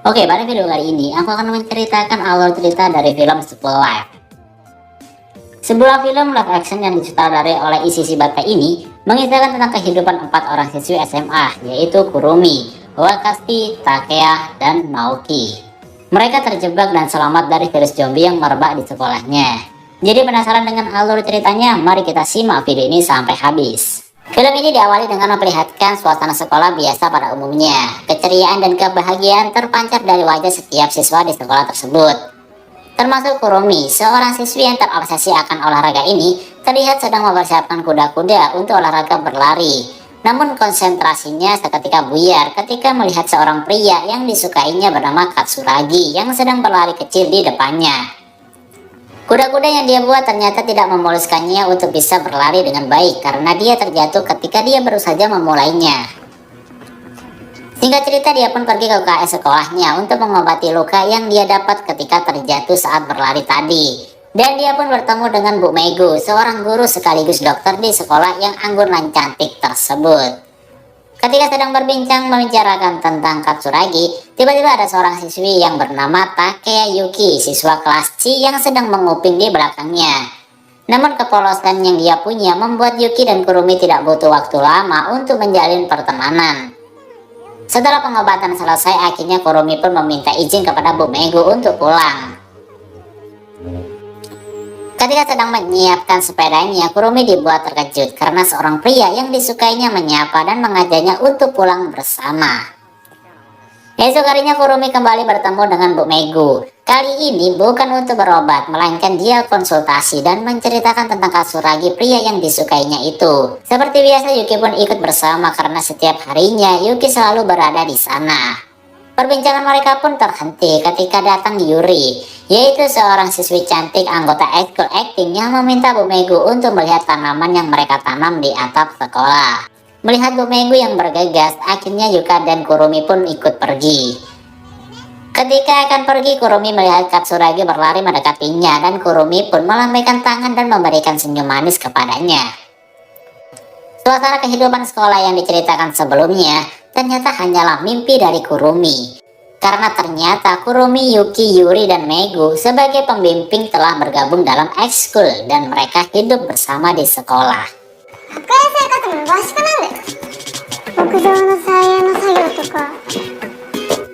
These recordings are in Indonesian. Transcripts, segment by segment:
Oke, pada video kali ini aku akan menceritakan alur cerita dari film School Life. Sebuah film live action yang disutradarai oleh Ishishi Bankai ini mengisahkan tentang kehidupan 4 orang siswi SMA, yaitu Kurumi, Wakashi, Takeya, dan Naoki. Mereka terjebak dan selamat dari virus zombie yang merebak di sekolahnya. Jadi penasaran dengan alur ceritanya? Mari kita simak video ini sampai habis. Film ini diawali dengan memperlihatkan suasana sekolah biasa pada umumnya. Keceriaan dan kebahagiaan terpancar dari wajah setiap siswa di sekolah tersebut. Termasuk Kurumi, seorang siswi yang terobsesi akan olahraga ini, terlihat sedang mempersiapkan kuda-kuda untuk olahraga berlari. Namun konsentrasinya seketika buyar ketika melihat seorang pria yang disukainya bernama Katsuragi yang sedang berlari kecil di depannya. Kuda-kuda yang dia buat ternyata tidak memuluskannya untuk bisa berlari dengan baik karena dia terjatuh ketika dia baru saja memulainya. Singkat cerita, dia pun pergi ke UKS sekolahnya untuk mengobati luka yang dia dapat ketika terjatuh saat berlari tadi. Dan dia pun bertemu dengan Bu Megu, seorang guru sekaligus dokter di sekolah yang anggun dan cantik tersebut. Ketika sedang berbincang membicarakan tentang Katsuragi, tiba-tiba ada seorang siswi yang bernama Takeya Yuki, siswa kelas C yang sedang menguping di belakangnya. Namun kepolosan yang dia punya membuat Yuki dan Kurumi tidak butuh waktu lama untuk menjalin pertemanan. Setelah pengobatan selesai, akhirnya Kurumi pun meminta izin kepada Bu Megu untuk pulang. Ketika sedang menyiapkan sepedanya, Kurumi dibuat terkejut karena seorang pria yang disukainya menyapa dan mengajaknya untuk pulang bersama. Esok harinya Kurumi kembali bertemu dengan Bu Megu. Kali ini bukan untuk berobat, melainkan dia konsultasi dan menceritakan tentang Katsuragi, pria yang disukainya itu. Seperti biasa, Yuki pun ikut bersama karena setiap harinya Yuki selalu berada di sana. Perbincangan mereka pun terhenti ketika datang Yuri, yaitu seorang siswi cantik anggota ekskul acting yang meminta Bu Megu untuk melihat tanaman yang mereka tanam di atap sekolah. Melihat Bu Megu yang bergegas, akhirnya Yuka dan Kurumi pun ikut pergi. Ketika akan pergi, Kurumi melihat Katsuragi berlari mendekatinya dan Kurumi pun melambaikan tangan dan memberikan senyum manis kepadanya. Suasana kehidupan sekolah yang diceritakan sebelumnya ternyata hanyalah mimpi dari Kurumi. Karena ternyata Kurumi, Yuki, Yuri, dan Megu sebagai pembimbing telah bergabung dalam ekskul dan mereka hidup bersama di sekolah.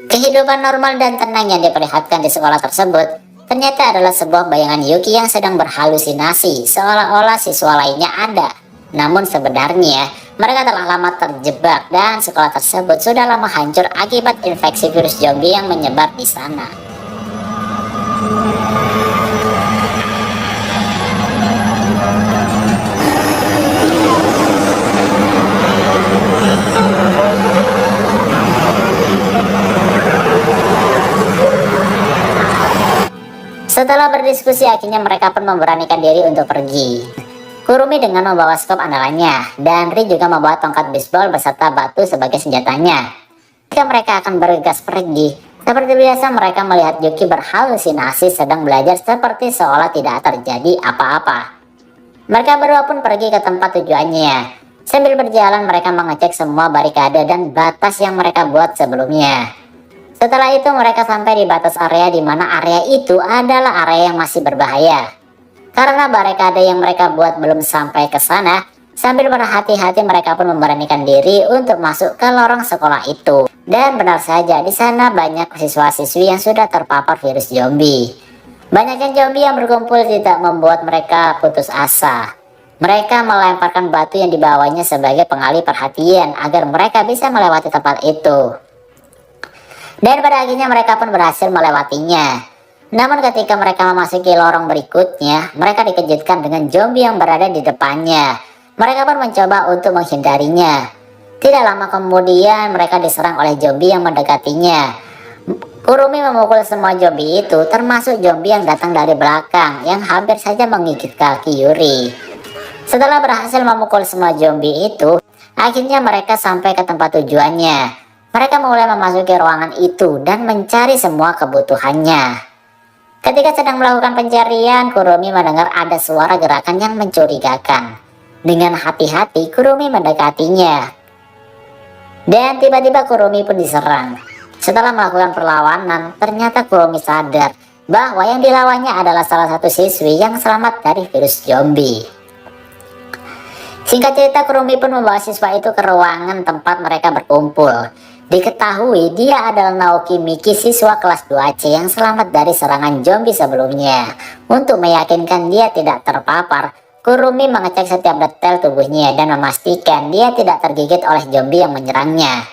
Kehidupan normal dan tenang yang diperlihatkan di sekolah tersebut ternyata adalah sebuah bayangan Yuki yang sedang berhalusinasi seolah-olah siswa lainnya ada. Namun sebenarnya mereka telah lama terjebak dan sekolah tersebut sudah lama hancur akibat infeksi virus zombie yang menyebar di sana. Setelah berdiskusi, akhirnya mereka pun memberanikan diri untuk pergi. Kurumi dengan membawa skop andalannya, dan Ri juga membawa tongkat bisbol beserta batu sebagai senjatanya. Ketika mereka akan bergegas pergi, seperti biasa mereka melihat Yuki berhalusinasi sedang belajar seperti seolah tidak terjadi apa-apa. Mereka berdua pun pergi ke tempat tujuannya. Sambil berjalan mereka mengecek semua barikade dan batas yang mereka buat sebelumnya. Setelah itu mereka sampai di batas area di mana area itu adalah area yang masih berbahaya. Karena barikade yang mereka buat belum sampai ke sana, sambil berhati-hati mereka pun memberanikan diri untuk masuk ke lorong sekolah itu. Dan benar saja, di sana banyak siswa-siswi yang sudah terpapar virus zombie. Banyaknya zombie yang berkumpul tidak membuat mereka putus asa. Mereka melemparkan batu yang dibawanya sebagai pengalih perhatian agar mereka bisa melewati tempat itu. Dan pada akhirnya mereka pun berhasil melewatinya. Namun ketika mereka memasuki lorong berikutnya, mereka dikejutkan dengan zombie yang berada di depannya. Mereka pun mencoba untuk menghindarinya. Tidak lama kemudian mereka diserang oleh zombie yang mendekatinya. Kurumi memukul semua zombie itu, termasuk zombie yang datang dari belakang yang hampir saja menggigit kaki Yuri. Setelah berhasil memukul semua zombie itu, akhirnya mereka sampai ke tempat tujuannya. Mereka mulai memasuki ruangan itu dan mencari semua kebutuhannya. Ketika sedang melakukan pencarian, Kurumi mendengar ada suara gerakan yang mencurigakan. Dengan hati-hati, Kurumi mendekatinya. Dan tiba-tiba Kurumi pun diserang. Setelah melakukan perlawanan, ternyata Kurumi sadar bahwa yang dilawannya adalah salah satu siswi yang selamat dari virus zombie. Singkat cerita, Kurumi pun membawa siswa itu ke ruangan tempat mereka berkumpul. Diketahui dia adalah Naoki Miki, siswa kelas 2C yang selamat dari serangan zombie sebelumnya. Untuk meyakinkan dia tidak terpapar, Kurumi mengecek setiap detail tubuhnya dan memastikan dia tidak tergigit oleh zombie yang menyerangnya.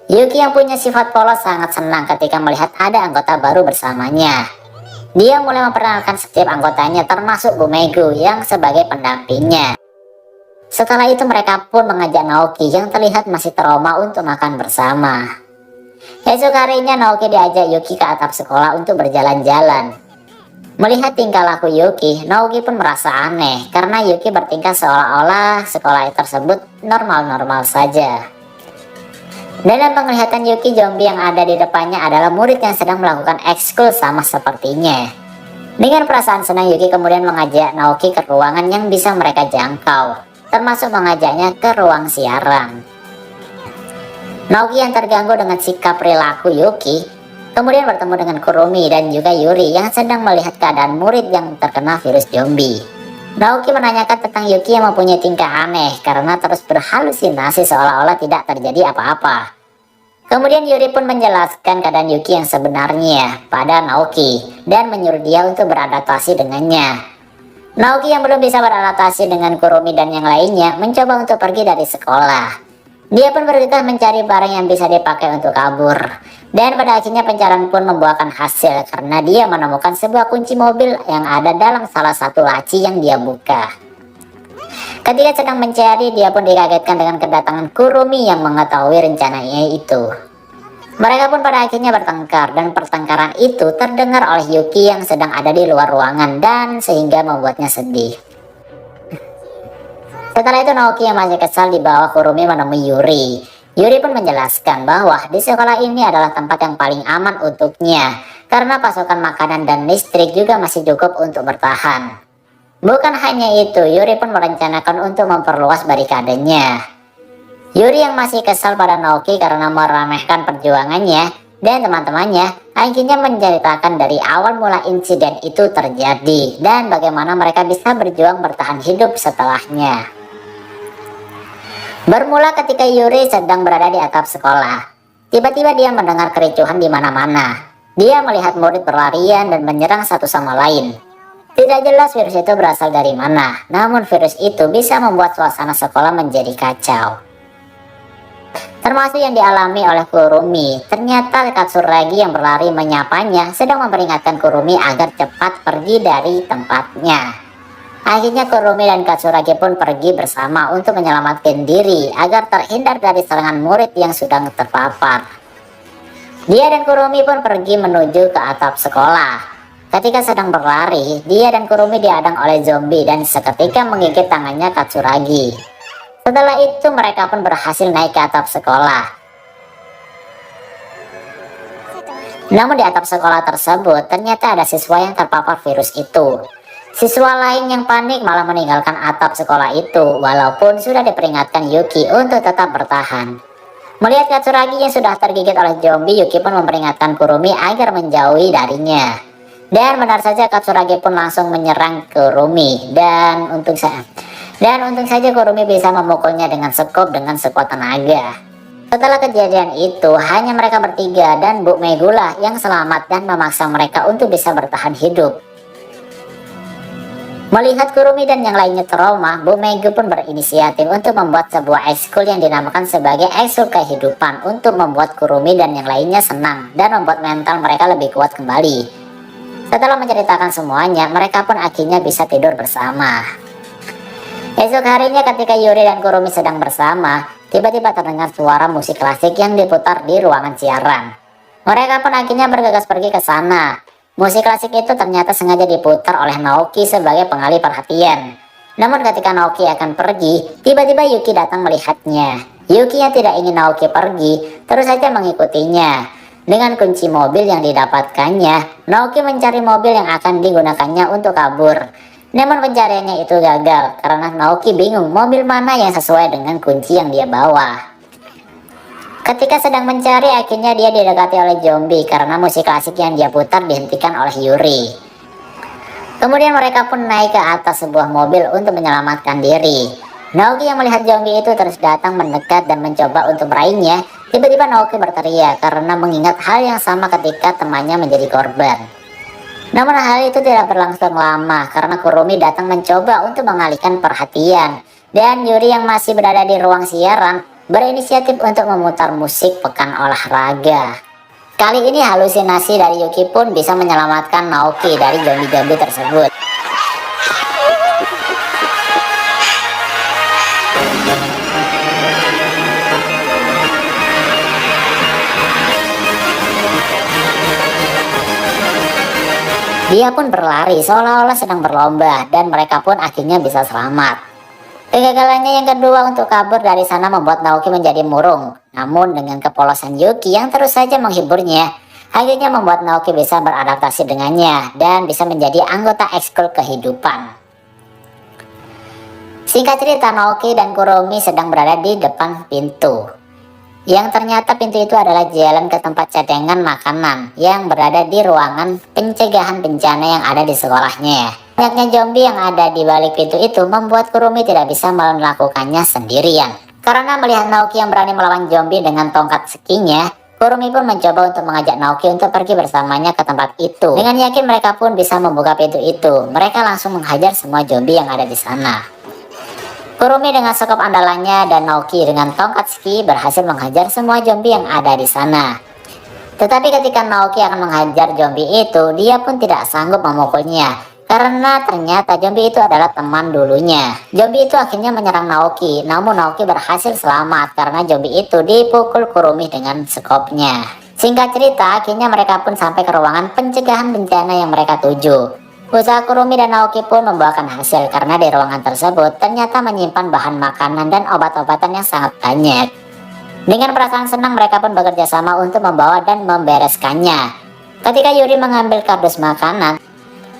Yuki yang punya sifat polos sangat senang ketika melihat ada anggota baru bersamanya. Dia mulai memperkenalkan setiap anggotanya termasuk Bumegu yang sebagai pendampingnya. Setelah itu mereka pun mengajak Naoki yang terlihat masih trauma untuk makan bersama. Esok harinya Naoki diajak Yuki ke atap sekolah untuk berjalan-jalan. Melihat tingkah laku Yuki, Naoki pun merasa aneh karena Yuki bertingkah seolah-olah sekolah tersebut normal-normal saja. Dalam penglihatan Yuki, zombie yang ada di depannya adalah murid yang sedang melakukan ekskul sama sepertinya. Dengan perasaan senang, Yuki kemudian mengajak Naoki ke ruangan yang bisa mereka jangkau, termasuk mengajaknya ke ruang siaran. Naoki yang terganggu dengan sikap perilaku Yuki, kemudian bertemu dengan Kurumi dan juga Yuri yang sedang melihat keadaan murid yang terkena virus zombie. Naoki menanyakan tentang Yuki yang mempunyai tingkah aneh karena terus berhalusinasi seolah-olah tidak terjadi apa-apa. Kemudian Yuri pun menjelaskan keadaan Yuki yang sebenarnya pada Naoki dan menyuruh dia untuk beradaptasi dengannya. Naoki yang belum bisa beradaptasi dengan Kurumi dan yang lainnya mencoba untuk pergi dari sekolah. Dia pun bergegas mencari barang yang bisa dipakai untuk kabur. Dan pada akhirnya pencarian pun membuahkan hasil karena dia menemukan sebuah kunci mobil yang ada dalam salah satu laci yang dia buka. Ketika sedang mencari, dia pun dikagetkan dengan kedatangan Kurumi yang mengetahui rencananya itu. Mereka pun pada akhirnya bertengkar dan pertengkaran itu terdengar oleh Yuki yang sedang ada di luar ruangan dan sehingga membuatnya sedih. Setelah itu Naoki yang masih kesal dibawa Kurumi menemui Yuri. Yuri pun menjelaskan bahwa di sekolah ini adalah tempat yang paling aman untuknya karena pasokan makanan dan listrik juga masih cukup untuk bertahan. Bukan hanya itu, Yuri pun merencanakan untuk memperluas barikadenya. Yuri yang masih kesal pada Naoki karena meremehkan perjuangannya dan teman-temannya akhirnya menceritakan dari awal mula insiden itu terjadi dan bagaimana mereka bisa berjuang bertahan hidup setelahnya. Bermula ketika Yuri sedang berada di atap sekolah. Tiba-tiba dia mendengar kericuhan di mana-mana. Dia melihat murid berlarian dan menyerang satu sama lain. Tidak jelas virus itu berasal dari mana, namun virus itu bisa membuat suasana sekolah menjadi kacau. Termasuk yang dialami oleh Kurumi. Ternyata Katsuragi yang berlari menyapanya sedang memperingatkan Kurumi agar cepat pergi dari tempatnya. Akhirnya Kurumi dan Katsuragi pun pergi bersama untuk menyelamatkan diri agar terhindar dari serangan murid yang sedang terpapar. Dia dan Kurumi pun pergi menuju ke atap sekolah. Ketika sedang berlari, dia dan Kurumi dihadang oleh zombie dan seketika menggigit tangannya Katsuragi. Setelah itu mereka pun berhasil naik ke atap sekolah. Namun di atap sekolah tersebut ternyata ada siswa yang terpapar virus itu. Siswa lain yang panik malah meninggalkan atap sekolah itu walaupun sudah diperingatkan Yuki untuk tetap bertahan. Melihat Katsuragi yang sudah tergigit oleh zombie, Yuki pun memperingatkan Kurumi agar menjauhi darinya. Dan benar saja Katsuragi pun langsung menyerang Kurumi dan untung saja Kurumi bisa memukulnya dengan sekop dengan sekuat tenaga. Setelah kejadian itu hanya mereka bertiga dan Bu Megula yang selamat dan memaksa mereka untuk bisa bertahan hidup. Melihat Kurumi dan yang lainnya trauma, Bu Megu pun berinisiatif untuk membuat sebuah ekskul yang dinamakan sebagai ekskul kehidupan untuk membuat Kurumi dan yang lainnya senang dan membuat mental mereka lebih kuat kembali. Setelah menceritakan semuanya, mereka pun akhirnya bisa tidur bersama. Esok harinya ketika Yuri dan Kurumi sedang bersama, tiba-tiba terdengar suara musik klasik yang diputar di ruangan siaran. Mereka pun akhirnya bergegas pergi ke sana. Musik klasik itu ternyata sengaja diputar oleh Naoki sebagai pengalih perhatian. Namun ketika Naoki akan pergi, tiba-tiba Yuki datang melihatnya. Yuki yang tidak ingin Naoki pergi, terus saja mengikutinya. Dengan kunci mobil yang didapatkannya, Naoki mencari mobil yang akan digunakannya untuk kabur. Namun pencariannya itu gagal karena Naoki bingung mobil mana yang sesuai dengan kunci yang dia bawa. Ketika sedang mencari, akhirnya dia didekati oleh zombie karena musik klasik yang dia putar dihentikan oleh Yuri. Kemudian mereka pun naik ke atas sebuah mobil untuk menyelamatkan diri. Naoki yang melihat zombie itu terus datang mendekat dan mencoba untuk meraihnya. Tiba-tiba Naoki berteriak karena mengingat hal yang sama ketika temannya menjadi korban. Namun hal itu tidak berlangsung lama karena Kurumi datang mencoba untuk mengalihkan perhatian. Dan Yuri yang masih berada di ruang siaran berinisiatif untuk memutar musik pekan olahraga. Kali ini halusinasi dari Yuki pun bisa menyelamatkan Naoki dari zombie-zombie tersebut. Dia pun berlari seolah-olah sedang berlomba dan mereka pun akhirnya bisa selamat. Kegagalannya yang kedua untuk kabur dari sana membuat Naoki menjadi murung. Namun dengan kepolosan Yuki yang terus saja menghiburnya, akhirnya membuat Naoki bisa beradaptasi dengannya dan bisa menjadi anggota ekskul kehidupan. Singkat cerita, Naoki dan Kurumi sedang berada di depan pintu. Yang ternyata pintu itu adalah jalan ke tempat cadangan makanan yang berada di ruangan pencegahan bencana yang ada di sekolahnya. Banyaknya zombie yang ada di balik pintu itu membuat Kurumi tidak bisa melakukannya sendirian. Karena melihat Naoki yang berani melawan zombie dengan tongkat skinya, Kurumi pun mencoba untuk mengajak Naoki untuk pergi bersamanya ke tempat itu. Dengan yakin mereka pun bisa membuka pintu itu, mereka langsung menghajar semua zombie yang ada di sana. Kurumi dengan sekop andalannya dan Naoki dengan tongkat ski berhasil menghajar semua zombie yang ada di sana. Tetapi ketika Naoki akan menghajar zombie itu, dia pun tidak sanggup memukulnya. Karena ternyata zombie itu adalah teman dulunya. Zombie itu akhirnya menyerang Naoki, namun Naoki berhasil selamat karena zombie itu dipukul Kurumi dengan sekopnya. Singkat cerita, akhirnya mereka pun sampai ke ruangan pencegahan bencana yang mereka tuju. Usaha Kurumi dan Naoki pun membuahkan hasil karena di ruangan tersebut ternyata menyimpan bahan makanan dan obat-obatan yang sangat banyak. Dengan perasaan senang mereka pun bekerja sama untuk membawa dan membereskannya. Ketika Yuri mengambil kardus makanan,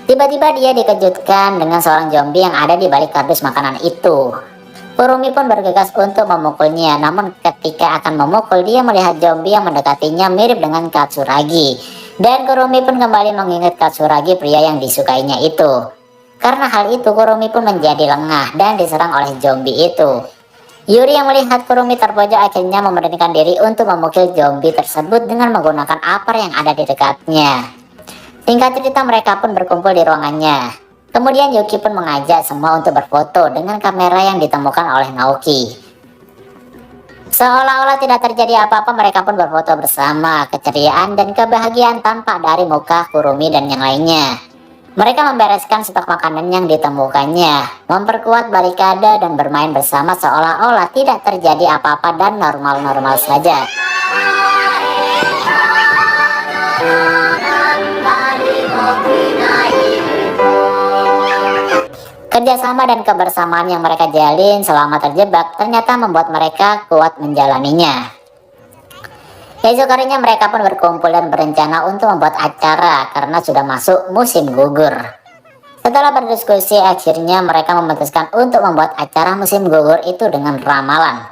tiba-tiba dia dikejutkan dengan seorang zombie yang ada di balik kardus makanan itu. Kurumi pun bergegas untuk memukulnya, namun ketika akan memukul dia melihat zombie yang mendekatinya mirip dengan Katsuragi. Dan Kurumi pun kembali mengingat Katsuragi, pria yang disukainya itu. Karena hal itu Kurumi pun menjadi lengah dan diserang oleh zombie itu. Yuri yang melihat Kurumi terpojok akhirnya memberanikan diri untuk memukul zombie tersebut dengan menggunakan apar yang ada di dekatnya. Singkat cerita mereka pun berkumpul di ruangannya. Kemudian Yuki pun mengajak semua untuk berfoto dengan kamera yang ditemukan oleh Naoki. Seolah-olah tidak terjadi apa-apa, mereka pun berfoto bersama. Keceriaan dan kebahagiaan tampak dari muka Kurumi dan yang lainnya. Mereka membereskan stok makanan yang ditemukannya, memperkuat barikade dan bermain bersama seolah-olah tidak terjadi apa-apa dan normal-normal saja. Kerjasama dan kebersamaan yang mereka jalin selama terjebak ternyata membuat mereka kuat menjalaninya. Esok harinya mereka pun berkumpul dan berencana untuk membuat acara karena sudah masuk musim gugur. Setelah berdiskusi, akhirnya mereka memutuskan untuk membuat acara musim gugur itu dengan ramalan.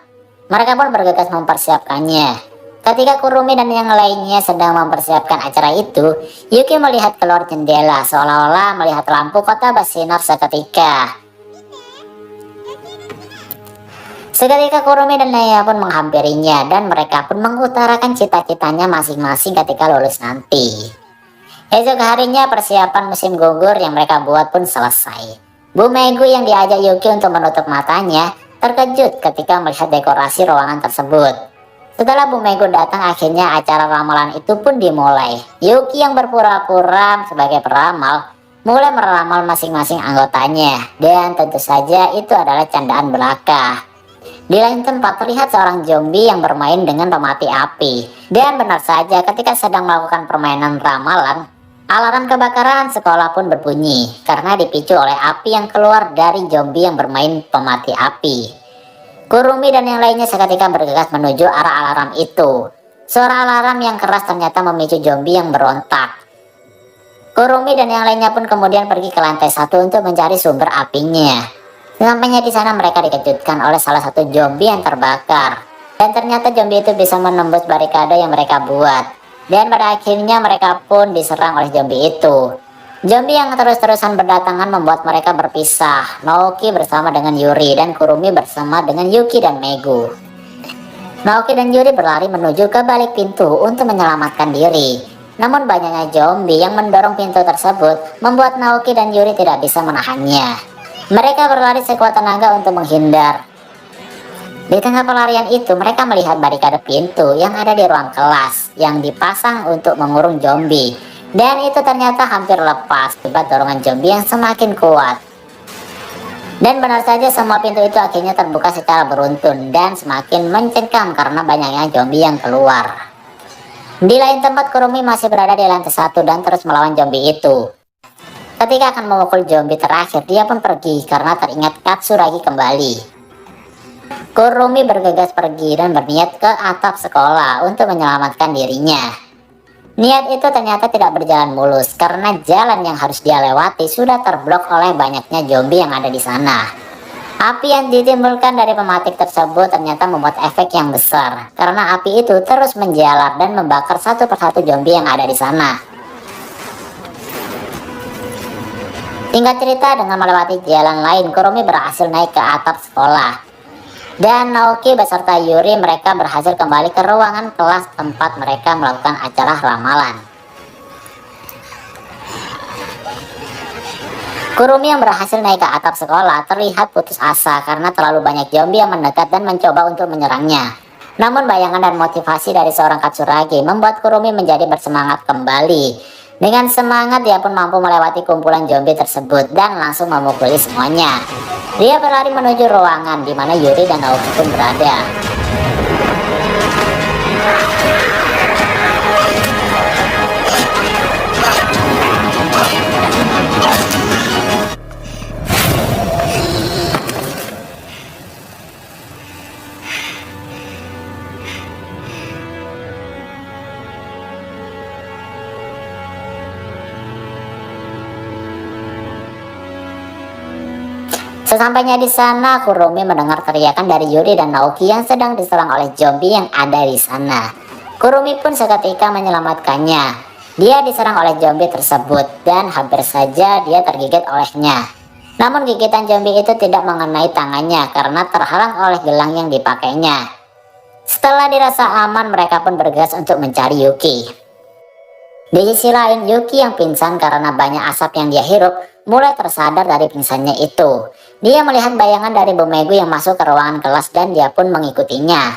Mereka pun bergegas mempersiapkannya. Ketika Kurumi dan yang lainnya sedang mempersiapkan acara itu, Yuki melihat keluar jendela seolah-olah melihat lampu kota bersinar seketika. Seketika Kurumi dan Naya pun menghampirinya dan mereka pun mengutarakan cita-citanya masing-masing ketika lulus nanti. Esok harinya persiapan musim gugur yang mereka buat pun selesai. Bu Megu yang diajak Yuki untuk menutup matanya terkejut ketika melihat dekorasi ruangan tersebut. Setelah Bu Megu datang, akhirnya acara ramalan itu pun dimulai. Yuki yang berpura-pura sebagai peramal mulai meramal masing-masing anggotanya. Dan tentu saja itu adalah candaan belaka. Di lain tempat terlihat seorang zombie yang bermain dengan pemati api. Dan benar saja ketika sedang melakukan permainan ramalan, alarm kebakaran sekolah pun berbunyi karena dipicu oleh api yang keluar dari zombie yang bermain pemati api. Kurumi dan yang lainnya seketika bergegas menuju arah alarm itu. Suara alarm yang keras ternyata memicu zombie yang berontak. Kurumi dan yang lainnya pun kemudian pergi ke lantai 1 untuk mencari sumber apinya. Sampainya di sana mereka dikejutkan oleh salah satu zombie yang terbakar. Dan ternyata zombie itu bisa menembus barikade yang mereka buat. Dan pada akhirnya mereka pun diserang oleh zombie itu. Zombie yang terus-terusan berdatangan membuat mereka berpisah. Naoki bersama dengan Yuri dan Kurumi bersama dengan Yuki dan Megu. Naoki dan Yuri berlari menuju ke balik pintu untuk menyelamatkan diri. Namun banyaknya zombie yang mendorong pintu tersebut membuat Naoki dan Yuri tidak bisa menahannya. Mereka berlari sekuat tenaga untuk menghindar. Di tengah pelarian itu, mereka melihat barikade pintu yang ada di ruang kelas yang dipasang untuk mengurung zombie. Dan itu ternyata hampir lepas akibat dorongan zombie yang semakin kuat. Dan benar saja semua pintu itu akhirnya terbuka secara beruntun dan semakin mencekam karena banyaknya zombie yang keluar. Di lain tempat, Kurumi masih berada di lantai 1 dan terus melawan zombie itu. Ketika akan memukul zombie terakhir, dia pun pergi karena teringat Katsuragi kembali. Kurumi bergegas pergi dan berniat ke atap sekolah untuk menyelamatkan dirinya. Niat itu ternyata tidak berjalan mulus karena jalan yang harus dia lewati sudah terblok oleh banyaknya zombie yang ada di sana. Api yang ditimbulkan dari pematik tersebut ternyata membuat efek yang besar karena api itu terus menjalar dan membakar satu persatu zombie yang ada di sana. Singkat cerita, dengan melewati jalan lain, Kurumi berhasil naik ke atap sekolah. Dan Naoki beserta Yuri mereka berhasil kembali ke ruangan kelas tempat mereka melakukan acara ramalan. Kurumi yang berhasil naik ke atap sekolah terlihat putus asa karena terlalu banyak zombie yang mendekat dan mencoba untuk menyerangnya. Namun bayangan dan motivasi dari seorang Katsuragi membuat Kurumi menjadi bersemangat kembali. Dengan semangat dia pun mampu melewati kumpulan zombie tersebut dan langsung memukuli semuanya. Dia berlari menuju ruangan di mana Yuri dan Naoki pun berada. Sesampainya di sana, Kurumi mendengar teriakan dari Yuri dan Naoki yang sedang diserang oleh zombie yang ada di sana. Kurumi pun seketika menyelamatkannya. Dia diserang oleh zombie tersebut dan hampir saja dia tergigit olehnya. Namun gigitan zombie itu tidak mengenai tangannya karena terhalang oleh gelang yang dipakainya. Setelah dirasa aman, mereka pun bergegas untuk mencari Yuki. Di sisi lain, Yuki yang pingsan karena banyak asap yang dia hirup mulai tersadar dari pingsannya itu. Dia melihat bayangan dari Bumegu yang masuk ke ruangan kelas dan dia pun mengikutinya.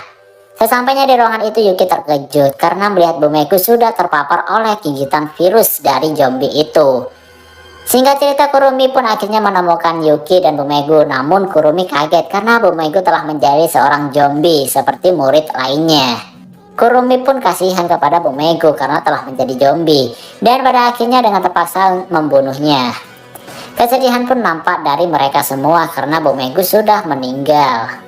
Sesampainya di ruangan itu, Yuki terkejut karena melihat Bumegu sudah terpapar oleh gigitan virus dari zombie itu. Singkat cerita, Kurumi pun akhirnya menemukan Yuki dan Bumegu. Namun Kurumi kaget karena Bumegu telah menjadi seorang zombie seperti murid lainnya. Kurumi pun kasihan kepada Bumegu karena telah menjadi zombie dan pada akhirnya dengan terpaksa membunuhnya. Kesedihan pun nampak dari mereka semua karena Bumegu sudah meninggal.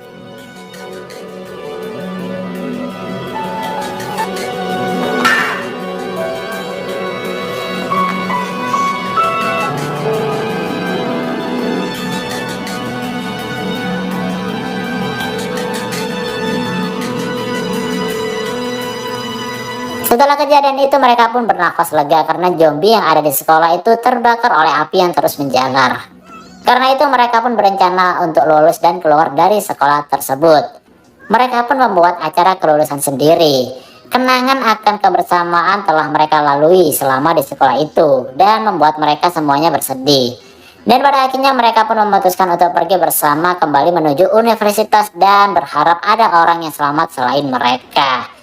Setelah kejadian itu, mereka pun bernafas lega karena zombie yang ada di sekolah itu terbakar oleh api yang terus menjalar. Karena itu mereka pun berencana untuk lulus dan keluar dari sekolah tersebut. Mereka pun membuat acara kelulusan sendiri. Kenangan akan kebersamaan telah mereka lalui selama di sekolah itu dan membuat mereka semuanya bersedih. Dan pada akhirnya mereka pun memutuskan untuk pergi bersama kembali menuju universitas dan berharap ada orang yang selamat selain mereka.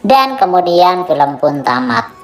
Dan kemudian film pun tamat.